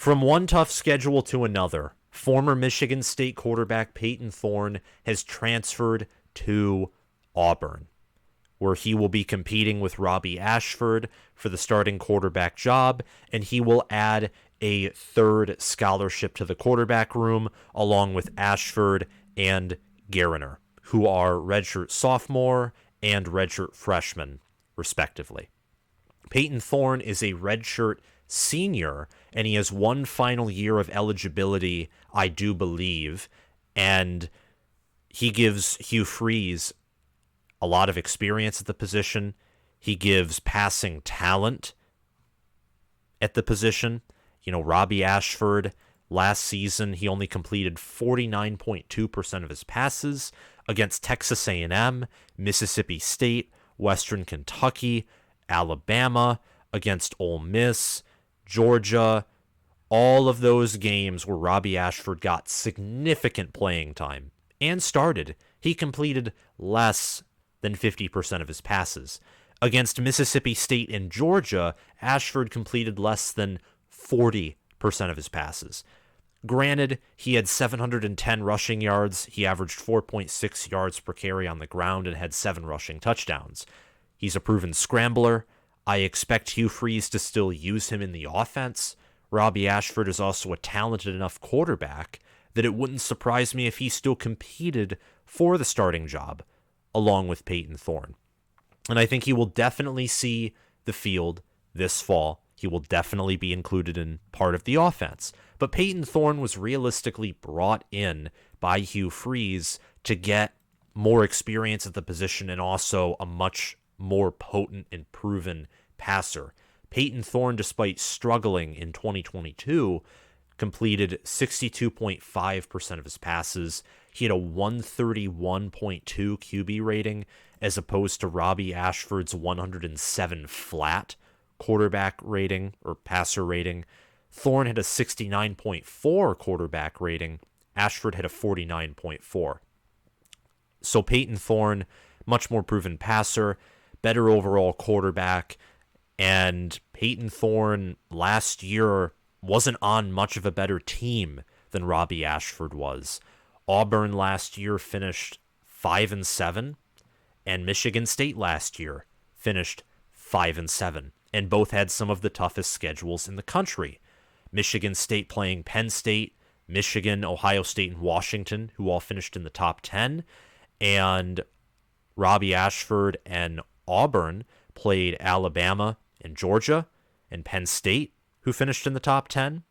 From one tough schedule to another, former Michigan State quarterback Payton Thorne has transferred to Auburn, where he will be competing with Robby Ashford for the starting quarterback job, and he will add a third scholarship to the quarterback room, along with Ashford and Gariner, who are redshirt sophomore and redshirt freshman, respectively. Payton Thorne is a redshirt senior, and he has one final year of eligibility, I do believe, and he gives Hugh Freeze a lot of experience at the position. He gives passing talent at the position. You know, Robby Ashford, last season, he only completed 49.2% of his passes against Texas A&M, Mississippi State, Western Kentucky, Alabama, against Ole Miss, Georgia. All of those games where Robby Ashford got significant playing time and started, he completed less than 50% of his passes. Against Mississippi State and Georgia, Ashford completed less than 40% of his passes. Granted, he had 710 rushing yards. He averaged 4.6 yards per carry on the ground and had 7 rushing touchdowns. He's a proven scrambler. I expect Hugh Freeze to still use him in the offense. Robby Ashford is also a talented enough quarterback that it wouldn't surprise me if he still competed for the starting job along with Payton Thorne. And I think he will definitely see the field this fall. He will definitely be included in part of the offense. But Payton Thorne was realistically brought in by Hugh Freeze to get more experience at the position and also a much more potent and proven passer. Payton Thorne, despite struggling in 2022, completed 62.5% of his passes. He had a 131.2 QB rating as opposed to Robby Ashford's 107 flat quarterback rating or passer rating. Thorne had a 69.4 quarterback rating. Ashford had a 49.4. So Payton Thorne, much more proven passer, better overall quarterback, and Payton Thorne last year wasn't on much of a better team than Robby Ashford was. Auburn last year finished 5-7, and Michigan State last year finished 5-7, and both had some of the toughest schedules in the country. Michigan State playing Penn State, Michigan, Ohio State, and Washington, who all finished in the top 10, and Robby Ashford and Auburn played Alabama and Georgia, and Penn State, who finished in the top 10.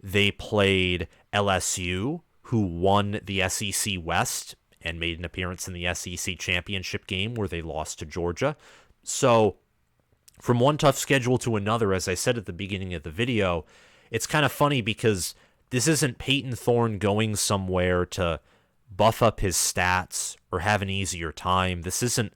They played LSU, who won the SEC West and made an appearance in the SEC championship game where they lost to Georgia. So from one tough schedule to another, as I said at the beginning of the video, it's kind of funny because this isn't Payton Thorne going somewhere to buff up his stats or have an easier time. This isn't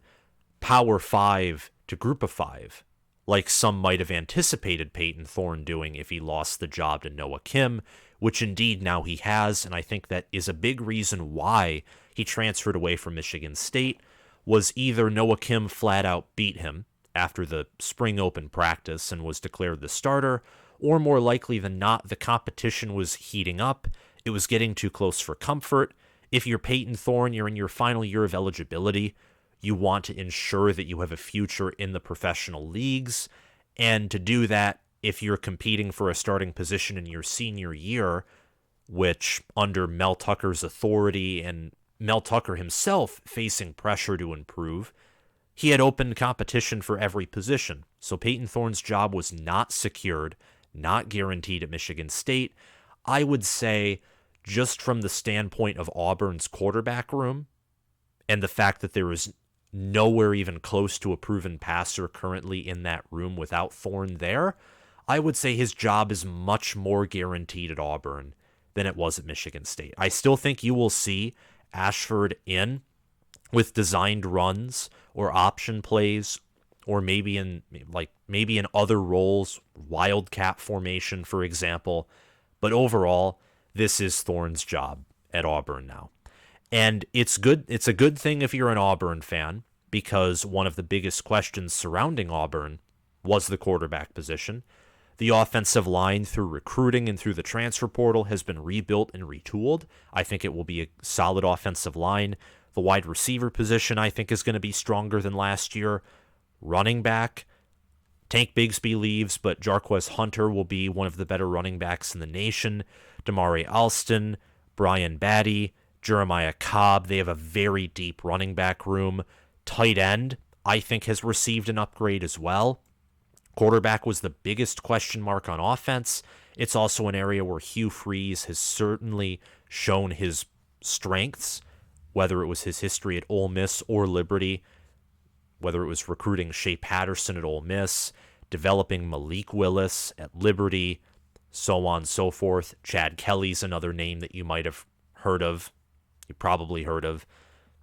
Power 5 to Group of 5, like some might have anticipated Payton Thorne doing if he lost the job to Noah Kim, which indeed now he has, and I think that is a big reason why he transferred away from Michigan State, was either Noah Kim flat out beat him after the spring open practice and was declared the starter, or more likely than not, the competition was heating up, it was getting too close for comfort. If you're Payton Thorne, you're in your final year of eligibility, you want to ensure that you have a future in the professional leagues, and to do that, if you're competing for a starting position in your senior year, which under Mel Tucker's authority and Mel Tucker himself facing pressure to improve, he had opened competition for every position. So Payton Thorne's job was not secured, not guaranteed at Michigan State. I would say, just from the standpoint of Auburn's quarterback room and the fact that there is nowhere even close to a proven passer currently in that room without Thorne there, I would say his job is much more guaranteed at Auburn than it was at Michigan State. I still think you will see Ashford in with designed runs or option plays, or maybe in other roles, wildcat formation, for example. But overall, this is Thorne's job at Auburn now. And it's good. It's a good thing if you're an Auburn fan, because one of the biggest questions surrounding Auburn was the quarterback position. The offensive line through recruiting and through the transfer portal has been rebuilt and retooled. I think it will be a solid offensive line. The wide receiver position, I think, is going to be stronger than last year. Running back, Tank Bigsby leaves, but Jarquez Hunter will be one of the better running backs in the nation. Damari Alston, Brian Batty, Jeremiah Cobb, they have a very deep running back room. Tight end, I think, has received an upgrade as well. Quarterback was the biggest question mark on offense. It's also an area where Hugh Freeze has certainly shown his strengths, whether it was his history at Ole Miss or Liberty, whether it was recruiting Shea Patterson at Ole Miss, developing Malik Willis at Liberty, so on and so forth. Chad Kelly's another name that you might have heard of. You probably heard of.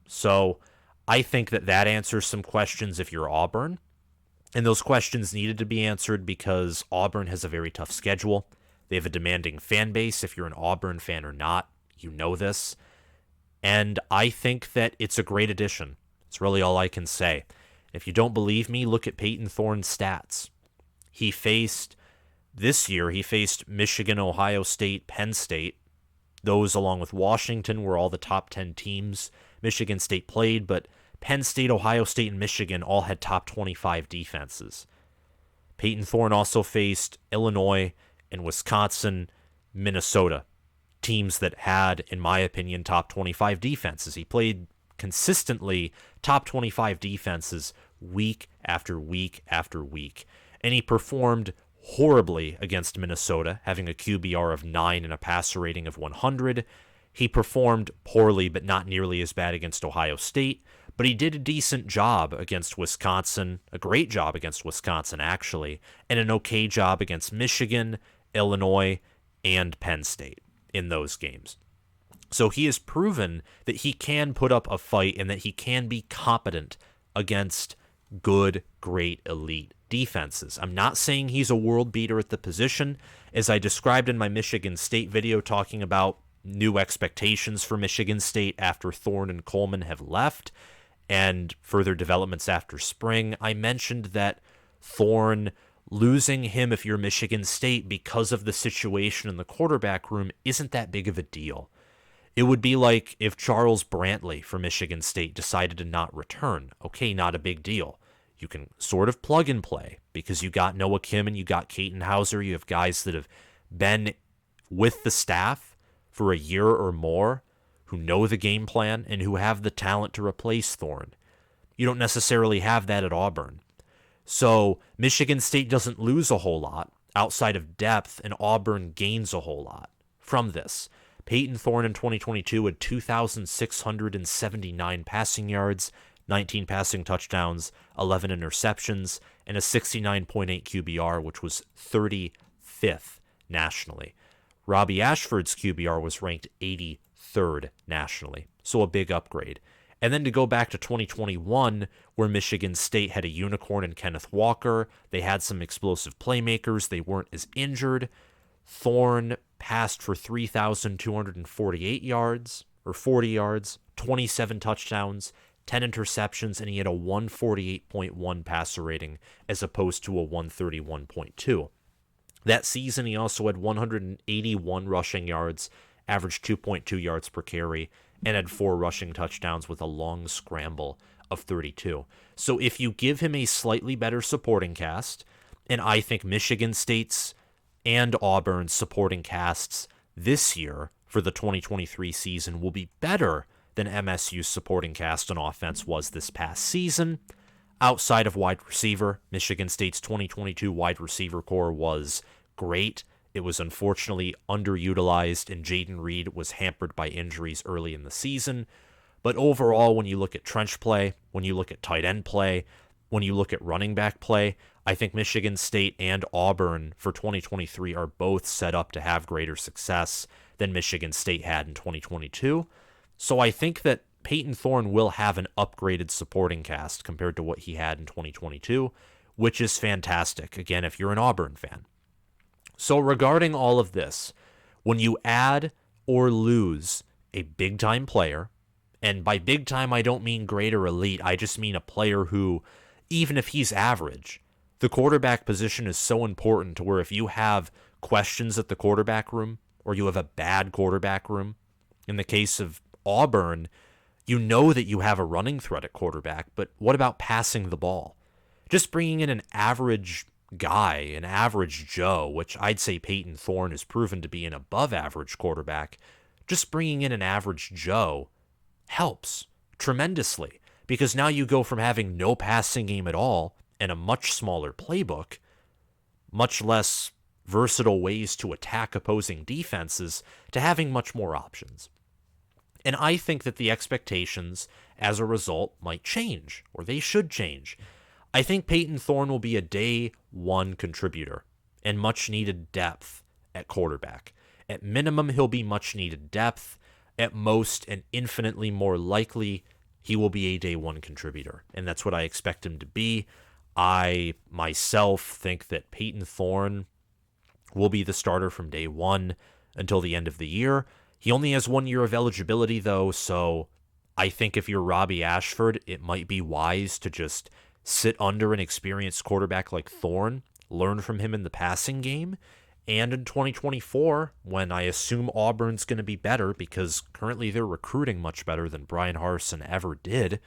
So I think that answers some questions if you're Auburn. And those questions needed to be answered because Auburn has a very tough schedule. They have a demanding fan base. If you're an Auburn fan or not, you know this. And I think that it's a great addition. It's really all I can say. If you don't believe me, look at Payton Thorne's stats. This year, he faced Michigan, Ohio State, Penn State. Those, along with Washington, were all the top 10 teams Michigan State played, but Penn State, Ohio State, and Michigan all had top 25 defenses. Payton Thorne also faced Illinois and Wisconsin, Minnesota, teams that had, in my opinion, top 25 defenses. He played consistently top 25 defenses week after week after week. And he performed horribly against Minnesota, having a QBR of 9 and a passer rating of 100. He performed poorly, but not nearly as bad against Ohio State. But he did a decent job against Wisconsin, a great job against Wisconsin, actually, and an okay job against Michigan, Illinois, and Penn State in those games. So he has proven that he can put up a fight and that he can be competent against good, great, elite defenses. I'm not saying he's a world beater at the position. As I described in my Michigan State video talking about new expectations for Michigan State after Thorne and Coleman have left, and further developments after spring, I mentioned that Thorne, losing him if you're Michigan State because of the situation in the quarterback room, isn't that big of a deal. It would be like if Charles Brantley for Michigan State decided to not return. Okay, not a big deal. You can sort of plug and play because you got Noah Kim and you got Katon Hauser. You have guys that have been with the staff for a year or more, who know the game plan and who have the talent to replace Thorne. You don't necessarily have that at Auburn. So Michigan State doesn't lose a whole lot outside of depth, and Auburn gains a whole lot from this. Payton Thorne in 2022 had 2,679 passing yards, 19 passing touchdowns, 11 interceptions, and a 69.8 QBR, which was 35th nationally. Robby Ashford's QBR was ranked 83rd nationally, so a big upgrade. And then to go back to 2021, where Michigan State had a unicorn in Kenneth Walker, they had some explosive playmakers, they weren't as injured. Thorne passed for 3,248 yards, or 40 yards, 27 touchdowns, 10 interceptions, and he had a 148.1 passer rating as opposed to a 131.2. That season, he also had 181 rushing yards, averaged 2.2 yards per carry, and had 4 rushing touchdowns with a long scramble of 32. So if you give him a slightly better supporting cast, and I think Michigan State's and Auburn's supporting casts this year for the 2023 season will be better than MSU's supporting cast on offense was this past season. Outside of wide receiver, Michigan State's 2022 wide receiver core was great. It was unfortunately underutilized, and Jaden Reed was hampered by injuries early in the season. But overall, when you look at trench play, when you look at tight end play, when you look at running back play, I think Michigan State and Auburn for 2023 are both set up to have greater success than Michigan State had in 2022. So I think that Payton Thorne will have an upgraded supporting cast compared to what he had in 2022, which is fantastic, again, if you're an Auburn fan. So regarding all of this, when you add or lose a big-time player, and by big-time I don't mean great or elite, I just mean a player who, even if he's average, The quarterback position is so important to where if you have questions at the quarterback room or you have a bad quarterback room, in the case of Auburn, you know that you have a running threat at quarterback, but what about passing the ball? Just bringing in an average guy, an average Joe, which I'd say Payton Thorne has proven to be an above average quarterback, just bringing in an average Joe helps tremendously because now you go from having no passing game at all and a much smaller playbook, much less versatile ways to attack opposing defenses, to having much more options. And I think that the expectations as a result might change, or they should change. I think Payton Thorne will be a day one contributor and much needed depth at quarterback. At minimum, he'll be much needed depth. At most, and infinitely more likely, he will be a day one contributor. And that's what I expect him to be. I myself think that Payton Thorne will be the starter from day one until the end of the year. He only has 1 year of eligibility, though, so I think if you're Robby Ashford, it might be wise to just sit under an experienced quarterback like Thorne, learn from him in the passing game, and in 2024, when I assume Auburn's going to be better because currently they're recruiting much better than Brian Harsin ever did,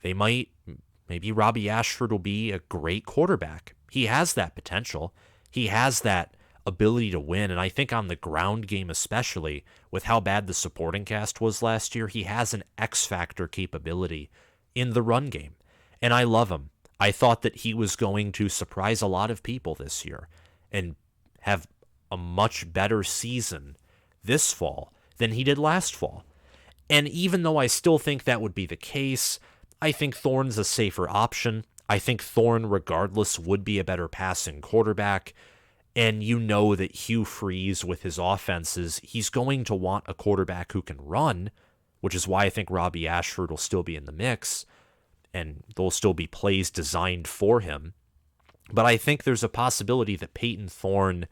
maybe Robby Ashford will be a great quarterback. He has that potential. He has that ability to win, and I think on the ground game especially, with how bad the supporting cast was last year, he has an X-factor capability in the run game, and I love him. I thought that he was going to surprise a lot of people this year and have a much better season this fall than he did last fall. And even though I still think that would be the case, I think Thorne's a safer option. I think Thorne, regardless, would be a better passing quarterback. And you know that Hugh Freeze, with his offenses, he's going to want a quarterback who can run, which is why I think Robby Ashford will still be in the mix, and there'll still be plays designed for him. But I think there's a possibility that Payton Thorne,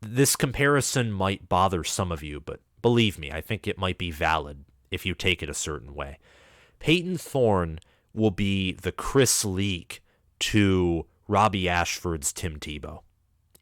this comparison might bother some of you, but believe me, I think it might be valid if you take it a certain way. Payton Thorne will be the Chris Leak to Robby Ashford's Tim Tebow,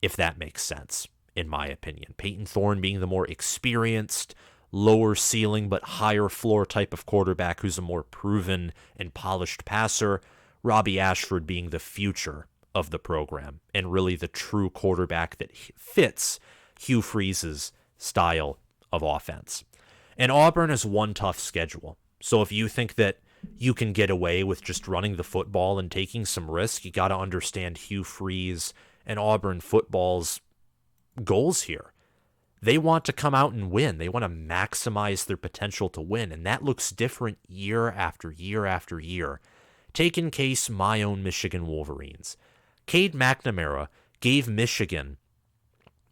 if that makes sense, in my opinion. Payton Thorne being the more experienced, lower ceiling but higher floor type of quarterback who's a more proven and polished passer. Robby Ashford being the future of the program and really the true quarterback that fits Hugh Freeze's style of offense. And Auburn has one tough schedule. So if you think that you can get away with just running the football and taking some risk, you got to understand Hugh Freeze and Auburn football's goals here. They want to come out and win. They want to maximize their potential to win, and that looks different year after year after year. Take in case my own Michigan Wolverines. Cade McNamara gave Michigan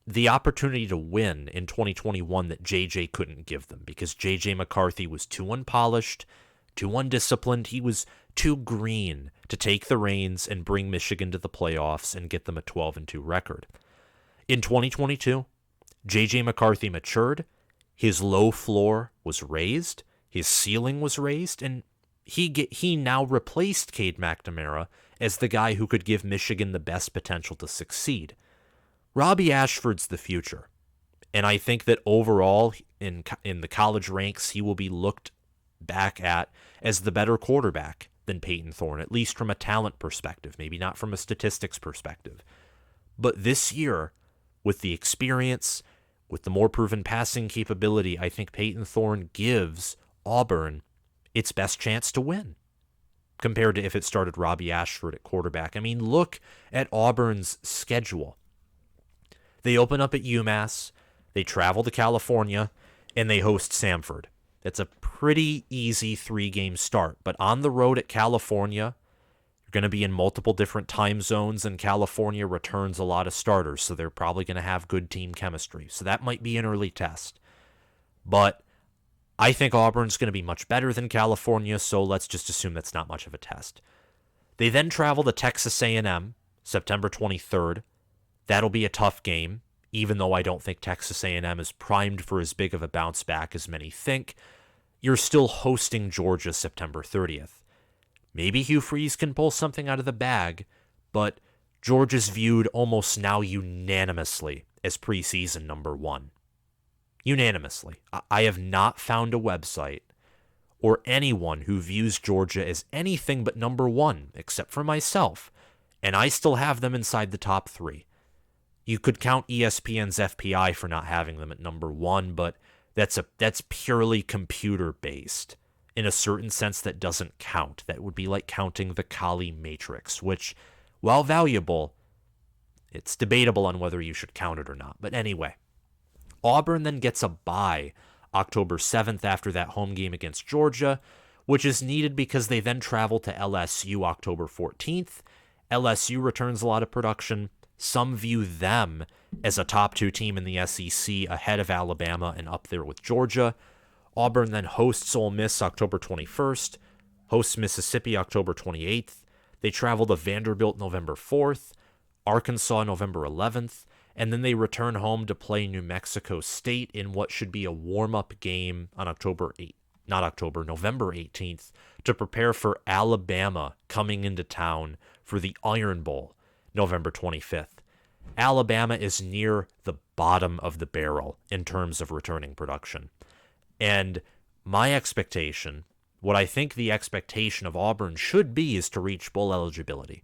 the opportunity to win in 2021 that JJ couldn't give them because JJ McCarthy was too unpolished, too undisciplined. He was too green to take the reins and bring Michigan to the playoffs and get them a 12-2 record. In 2022, JJ McCarthy matured, his low floor was raised, his ceiling was raised, and he now replaced Cade McNamara as the guy who could give Michigan the best potential to succeed. Robby Ashford's the future, and I think that overall in the college ranks he will be looked back at as the better quarterback than Payton Thorne, at least from a talent perspective, maybe not from a statistics perspective. But this year, with the experience, with the more proven passing capability, I think Payton Thorne gives Auburn its best chance to win compared to if it started Robby Ashford at quarterback. I mean, look at Auburn's schedule. They open up at UMass, they travel to California, and they host Samford. That's a pretty easy 3-game start, but on the road at California, you're going to be in multiple different time zones, and California returns a lot of starters, so they're probably going to have good team chemistry. So that might be an early test. But I think Auburn's going to be much better than California, so let's just assume that's not much of a test. They then travel to Texas A&M, September 23rd. That'll be a tough game, even though I don't think Texas A&M is primed for as big of a bounce back as many think. You're still hosting Georgia September 30th. Maybe Hugh Freeze can pull something out of the bag, but Georgia's viewed almost now unanimously as preseason number one. Unanimously. I have not found a website or anyone who views Georgia as anything but number one, except for myself, and I still have them inside the top three. You could count ESPN's FPI for not having them at number one, but that's purely computer-based. In a certain sense, that doesn't count. That would be like counting the Kali matrix, which, while valuable, it's debatable on whether you should count it or not. But anyway, Auburn then gets a bye October 7th after that home game against Georgia, which is needed because they then travel to LSU October 14th. LSU returns a lot of production. Some view them as a top two team in the SEC ahead of Alabama and up there with Georgia. Auburn then hosts Ole Miss October 21st, hosts Mississippi October 28th. They travel to Vanderbilt November 4th, Arkansas November 11th, and then they return home to play New Mexico State in what should be a warm-up game on November 18th to prepare for Alabama coming into town for the Iron Bowl November 25th. Alabama is near the bottom of the barrel in terms of returning production. And my expectation, what I think the expectation of Auburn should be, is to reach bowl eligibility,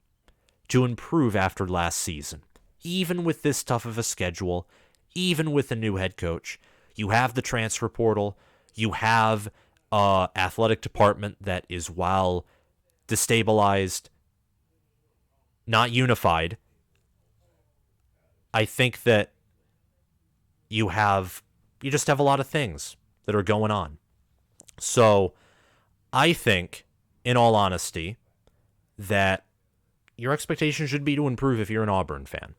to improve after last season. Even with this tough of a schedule, even with a new head coach, you have the transfer portal, you have an athletic department that is, while destabilized, not unified. I think that you just have a lot of things that are going on. So I think, in all honesty, that your expectation should be to improve if you're an Auburn fan.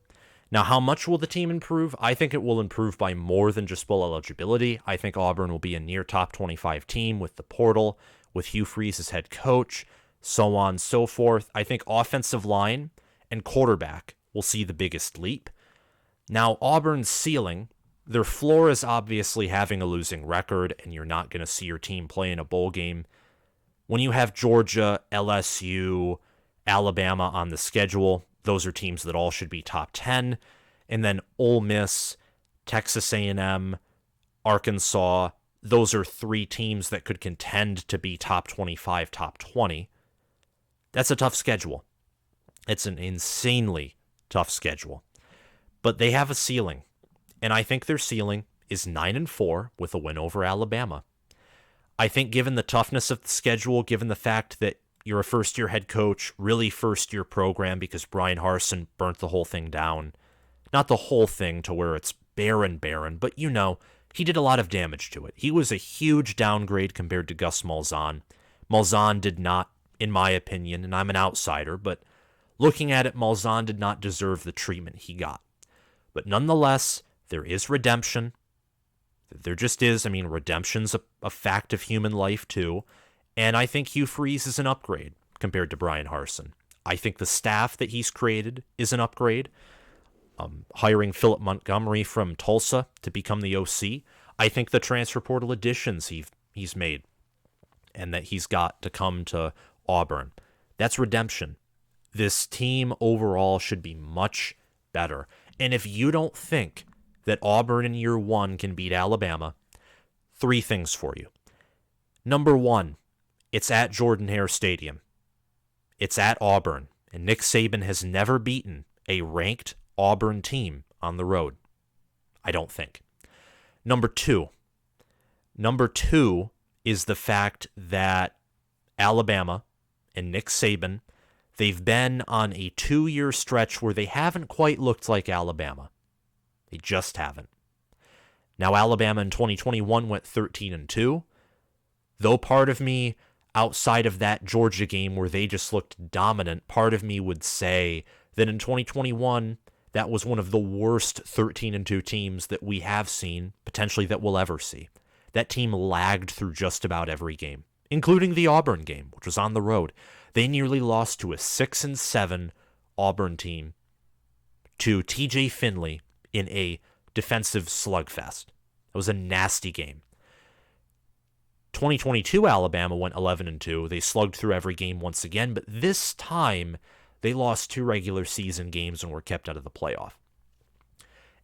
Now, how much will the team improve? I think it will improve by more than just bowl eligibility. I think Auburn will be a near top 25 team with the portal, with Hugh Freeze as head coach, so on and so forth. I think offensive line and quarterback will see the biggest leap. Now, Auburn's ceiling, their floor is obviously having a losing record, and you're not going to see your team play in a bowl game. When you have Georgia, LSU, Alabama on the schedule, those are teams that all should be top 10. And then Ole Miss, Texas A&M, Arkansas, those are three teams that could contend to be top 25, top 20. That's a tough schedule. It's an insanely tough schedule. But they have a ceiling. And I think their ceiling is 9-4 with a win over Alabama. I think given the toughness of the schedule, given the fact that you're a first-year head coach, really first-year program because Brian Harsin burnt the whole thing down. Not the whole thing to where it's barren, but he did a lot of damage to it. He was a huge downgrade compared to Gus Malzahn. Malzahn did not, in my opinion, and I'm an outsider, but looking at it, Malzahn did not deserve the treatment he got. But nonetheless, there is redemption. There just is. I mean, redemption's a fact of human life, too. And I think Hugh Freeze is an upgrade compared to Brian Harsin. I think the staff that he's created is an upgrade. Hiring Philip Montgomery from Tulsa to become the OC. I think the transfer portal additions he's made and that he's got to come to Auburn, that's redemption. This team overall should be much better. And if you don't think that Auburn in year one can beat Alabama, three things for you. Number one, it's at Jordan-Hare Stadium. It's at Auburn, and Nick Saban has never beaten a ranked Auburn team on the road. I don't think. Number two is the fact that Alabama and Nick Saban, they've been on a 2-year stretch where they haven't quite looked like Alabama. They just haven't. Now, Alabama in 2021 went 13-2. Though part of me, outside of that Georgia game where they just looked dominant, part of me would say that in 2021, that was one of the worst 13-2 teams that we have seen, potentially that we'll ever see. That team lagged through just about every game, including the Auburn game, which was on the road. They nearly lost to a 6-7 Auburn team, to TJ Finley in a defensive slugfest. It was a nasty game. 2022 Alabama went 11-2. They slugged through every game once again, but this time they lost 2 regular season games and were kept out of the playoff.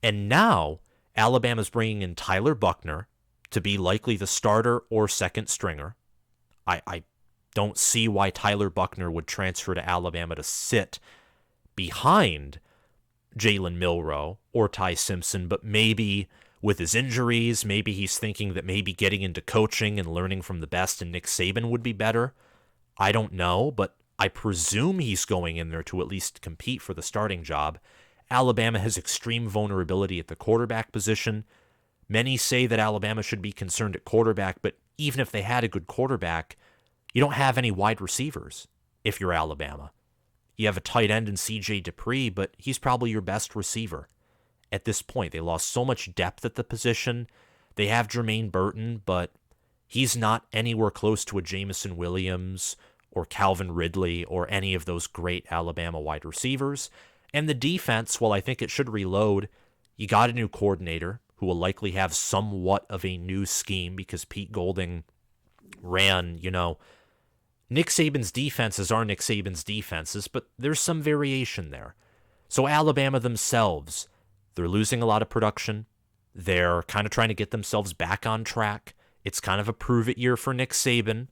And now Alabama's bringing in Tyler Buchner to be likely the starter or second stringer. I don't see why Tyler Buchner would transfer to Alabama to sit behind Jalen Milroe or Ty Simpson, but maybe with his injuries, maybe he's thinking that maybe getting into coaching and learning from the best and Nick Saban would be better. I don't know, but I presume he's going in there to at least compete for the starting job. Alabama has extreme vulnerability at the quarterback position. Many say that Alabama should be concerned at quarterback, but even if they had a good quarterback, you don't have any wide receivers if you're Alabama. You have a tight end in C.J. Dupree, but he's probably your best receiver. At this point, they lost so much depth at the position. They have Jermaine Burton, but he's not anywhere close to a Jamison Williams or Calvin Ridley or any of those great Alabama wide receivers. And the defense, well, I think it should reload. You got a new coordinator who will likely have somewhat of a new scheme because Pete Golding ran, Nick Saban's defenses are Nick Saban's defenses, but there's some variation there. So Alabama themselves, they're losing a lot of production. They're kind of trying to get themselves back on track. It's kind of a prove-it year for Nick Saban,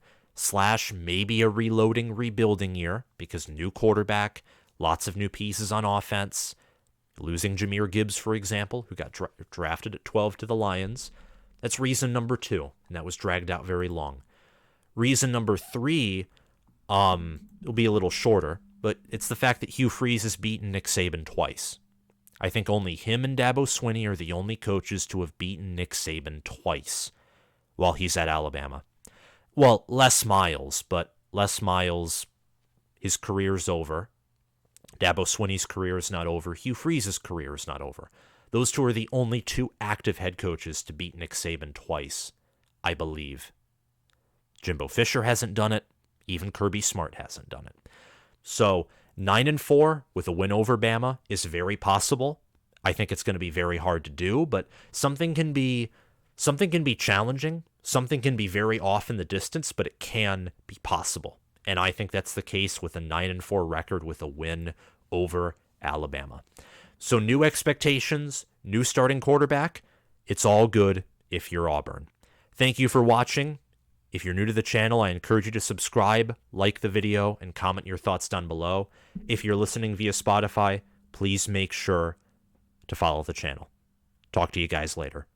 / maybe a reloading, rebuilding year, because new quarterback, lots of new pieces on offense. Losing Jahmyr Gibbs, for example, who got drafted at 12 to the Lions. That's reason number 2, and that was dragged out very long. Reason number 3 will be a little shorter, but it's the fact that Hugh Freeze has beaten Nick Saban twice. I think only him and Dabo Swinney are the only coaches to have beaten Nick Saban twice while he's at Alabama. Well, Les Miles, but Les Miles, his career's over. Dabo Swinney's career is not over. Hugh Freeze's career is not over. Those 2 are the only 2 active head coaches to beat Nick Saban twice, I believe. Jimbo Fisher hasn't done it. Even Kirby Smart hasn't done it. So 9-4 with a win over Bama is very possible. I think it's going to be very hard to do, but something can be challenging. Something can be very off in the distance, but it can be possible. And I think that's the case with a 9-4 record with a win over Alabama. So new expectations, new starting quarterback. It's all good if you're Auburn. Thank you for watching. If you're new to the channel, I encourage you to subscribe, like the video, and comment your thoughts down below. If you're listening via Spotify, please make sure to follow the channel. Talk to you guys later.